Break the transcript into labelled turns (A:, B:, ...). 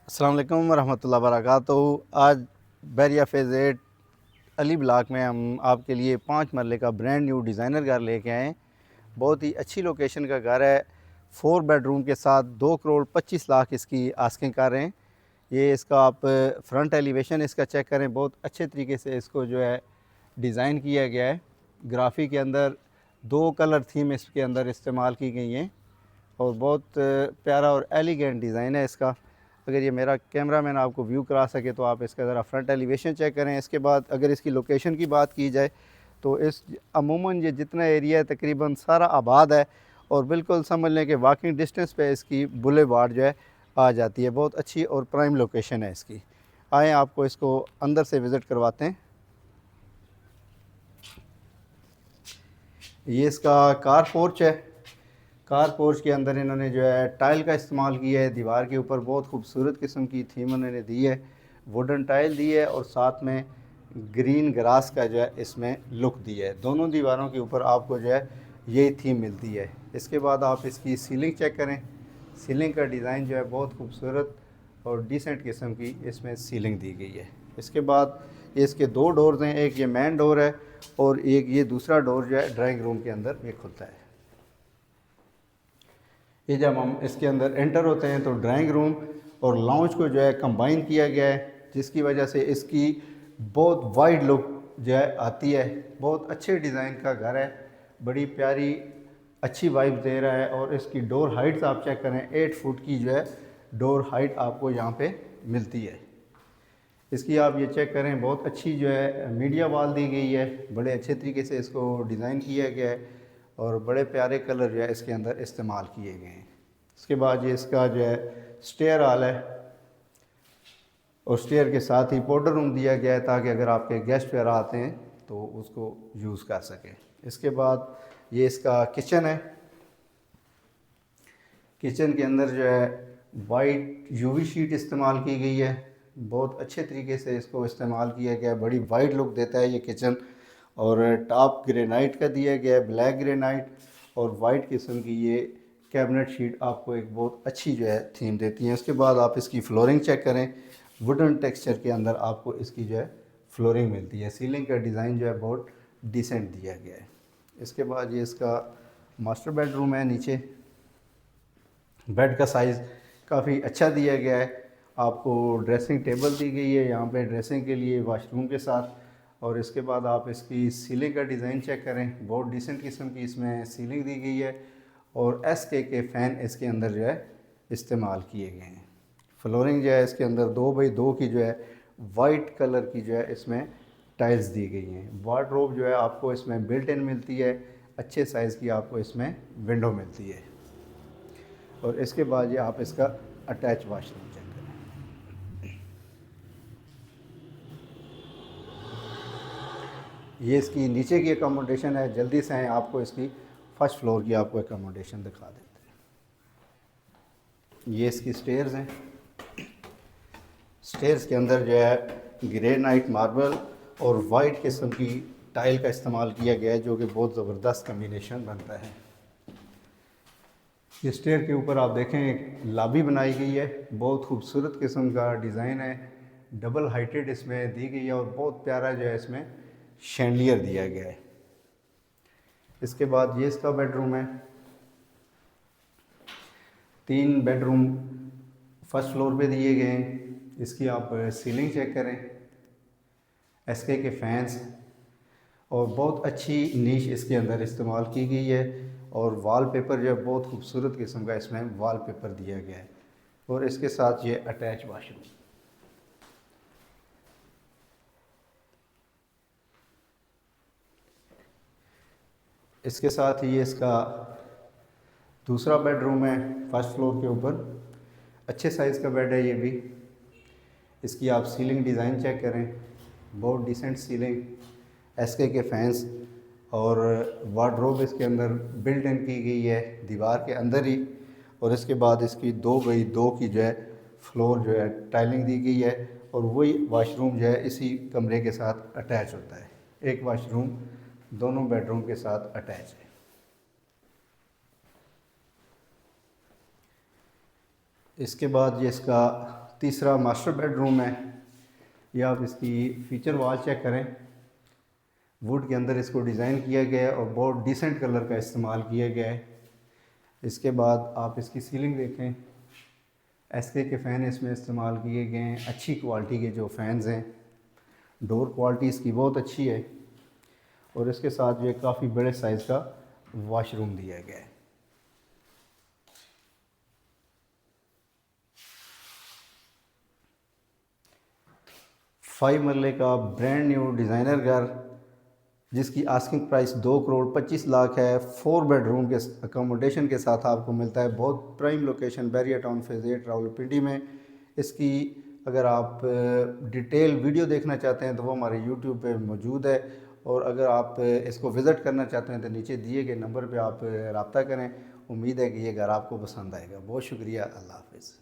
A: अस्सलाम वालेकुम रहमतुल्लाहि व बरकातुहू। आज बैरिया फेज़ 8 अली ब्लॉक में हम आपके लिए 5 मरले का ब्रांड न्यू डिज़ाइनर घर लेके आए हैं। बहुत ही अच्छी लोकेशन का घर है। 4 बेडरूम के साथ 2 करोड़ 25 लाख इसकी आस्किंग कर रहे हैं। ये इसका आप फ्रंट एलिवेशन इसका चेक करें, बहुत अच्छे तरीके से इसको जो है डिज़ाइन किया गया है। ग्राफी के अंदर 2 कलर थीम इसके अंदर इस्तेमाल की गई हैं और बहुत प्यारा और एलिगेंट डिज़ाइन है इसका। अगर ये मेरा कैमरा मैन आपको व्यू करा सके तो आप इसका ज़रा फ्रंट एलिवेशन चेक करें। इसके बाद अगर इसकी लोकेशन की बात की जाए तो इस अमूमन ये जितना एरिया है तकरीबन सारा आबाद है और बिल्कुल समझ लें कि वॉकिंग डिस्टेंस पे इसकी बुलेवार्ड जो है आ जाती है। बहुत अच्छी और प्राइम लोकेशन है इसकी। आएँ आपको इसको अंदर से विज़िट करवाते हैं। ये इसका कार पोर्च है। कार पोर्च के अंदर इन्होंने जो है टाइल का इस्तेमाल किया है। दीवार के ऊपर बहुत खूबसूरत किस्म की थीम उन्होंने दी है, वुडन टाइल दी है और साथ में ग्रीन ग्रास का जो है इसमें लुक दी है। दोनों दीवारों के ऊपर आपको जो है यही थीम मिलती है। इसके बाद आप इसकी सीलिंग चेक करें। सीलिंग का डिज़ाइन जो है बहुत खूबसूरत और डिसेंट किस्म की इसमें सीलिंग दी गई है। इसके बाद इसके 2 डोर्स हैं, एक ये मेन डोर है और एक ये दूसरा डोर जो है ड्राइंग रूम के अंदर ये खुलता है। ये जब हम इसके अंदर एंटर होते हैं तो ड्राइंग रूम और लाउंज को जो है कंबाइन किया गया है, जिसकी वजह से इसकी बहुत वाइड लुक जो है आती है। बहुत अच्छे डिज़ाइन का घर है, बड़ी प्यारी अच्छी वाइब दे रहा है। और इसकी डोर हाइट्स आप चेक करें, 8 फुट की जो है डोर हाइट आपको यहाँ पे मिलती है। इसकी आप ये चेक करें, बहुत अच्छी जो है मीडिया वॉल दी गई है, बड़े अच्छे तरीके से इसको डिज़ाइन किया गया है और बड़े प्यारे कलर जो है इसके अंदर इस्तेमाल किए गए हैं। इसके बाद ये इसका जो है स्टेयर हॉल है और स्टेयर के साथ ही पाउडर रूम दिया गया है ताकि अगर आपके गेस्ट वगैरह आते हैं तो उसको यूज़ कर सकें। इसके बाद ये इसका किचन है। किचन के अंदर जो है वाइट यूवी शीट इस्तेमाल की गई है, बहुत अच्छे तरीके से इसको इस्तेमाल किया गया है, बड़ी वाइट लुक देता है ये किचन। और टॉप ग्रेनाइट का दिया गया है, ब्लैक ग्रेनाइट और वाइट किस्म की ये कैबिनेट शीट आपको एक बहुत अच्छी जो है थीम देती है। उसके बाद आप इसकी फ्लोरिंग चेक करें, वुडन टेक्सचर के अंदर आपको इसकी जो है फ्लोरिंग मिलती है। सीलिंग का डिज़ाइन जो है बहुत डिसेंट दिया गया है। इसके बाद ये इसका मास्टर बेडरूम है। नीचे बेड का साइज़ काफ़ी अच्छा दिया गया है, आपको ड्रेसिंग टेबल दी गई है यहाँ पे ड्रेसिंग के लिए वाशरूम के साथ। और इसके बाद आप इसकी सीलिंग का डिज़ाइन चेक करें, बहुत डिसेंट किस्म की इसमें सीलिंग दी गई है और SK के फ़ैन इसके अंदर जो है इस्तेमाल किए गए हैं। फ्लोरिंग जो है इसके अंदर 2x2 की जो है वाइट कलर की जो है इसमें टाइल्स दी गई हैं। वार्डरोब जो है आपको इसमें बिल्ट इन मिलती है, अच्छे साइज़ की आपको इसमें विंडो मिलती है। और इसके बाद ये आप इसका अटैच वाशरूम चेक करें। ये इसकी नीचे की अकोमोडेशन है। जल्दी से हैं, आपको इसकी फर्स्ट फ्लोर की आपको अकोमोडेशन दिखा देते हैं। ये इसकी स्टेयर्स हैं। स्टेयर्स के अंदर जो है ग्रेनाइट मार्बल और वाइट किस्म की टाइल का इस्तेमाल किया गया है, जो कि बहुत ज़बरदस्त कम्बिनेशन बनता है। ये स्टेयर के ऊपर आप देखें एक लॉबी बनाई गई है, बहुत खूबसूरत किस्म का डिज़ाइन है, डबल हाइटेड इसमें दी गई है और बहुत प्यारा जो है इसमें शैंडलियर दिया गया है। इसके बाद ये इसका बेडरूम है। 3 बेडरूम फर्स्ट फ्लोर पे दिए गए हैं। इसकी आप सीलिंग चेक करें, SK के फैंस और बहुत अच्छी नीश इसके अंदर इस्तेमाल की गई है और वॉलपेपर जो है बहुत खूबसूरत किस्म का इसमें वॉलपेपर दिया गया है। और इसके साथ ये अटैच वाशरूम। इसके साथ ही ये इसका दूसरा बेडरूम है फर्स्ट फ्लोर के ऊपर। अच्छे साइज़ का बेड है ये भी। इसकी आप सीलिंग डिज़ाइन चेक करें, बहुत डिसेंट सीलिंग, SK के फैंस और वार्डरोब इसके अंदर बिल्ट इन की गई है दीवार के अंदर ही। और इसके बाद इसकी 2x2 की जो है फ्लोर जो है टाइलिंग दी गई है और वही वाशरूम जो है इसी कमरे के साथ अटैच होता है। एक वाशरूम दोनों बेडरूम के साथ अटैच है। इसके बाद ये इसका तीसरा मास्टर बेडरूम है। ये आप इसकी फीचर वॉल चेक करें, वुड के अंदर इसको डिज़ाइन किया गया है और बहुत डिसेंट कलर का इस्तेमाल किया गया है। इसके बाद आप इसकी सीलिंग देखें, एसके के फ़ैन इसमें इस्तेमाल किए गए हैं, अच्छी क्वालिटी के जो फ़ैन्स हैं। डोर क्वालिटी इसकी बहुत अच्छी है और इसके साथ जो काफ़ी बड़े साइज़ का वॉशरूम दिया गया है। 5 मरले का ब्रांड न्यू डिज़ाइनर घर, जिसकी आस्किंग प्राइस 2,25,00,000 है। 4 बेडरूम के अकोमोडेशन के साथ आपको मिलता है। बहुत prime location Bahria Town phase 8 Rawalpindi में। इसकी अगर आप डिटेल वीडियो देखना चाहते हैं तो वो हमारे यूट्यूब पे मौजूद है, और अगर आप इसको विज़िट करना चाहते हैं तो नीचे दिए गए नंबर पे आप रब्ता करें। उम्मीद है कि ये घर आपको पसंद आएगा। बहुत शुक्रिया, अल्लाह हाफ़िज़।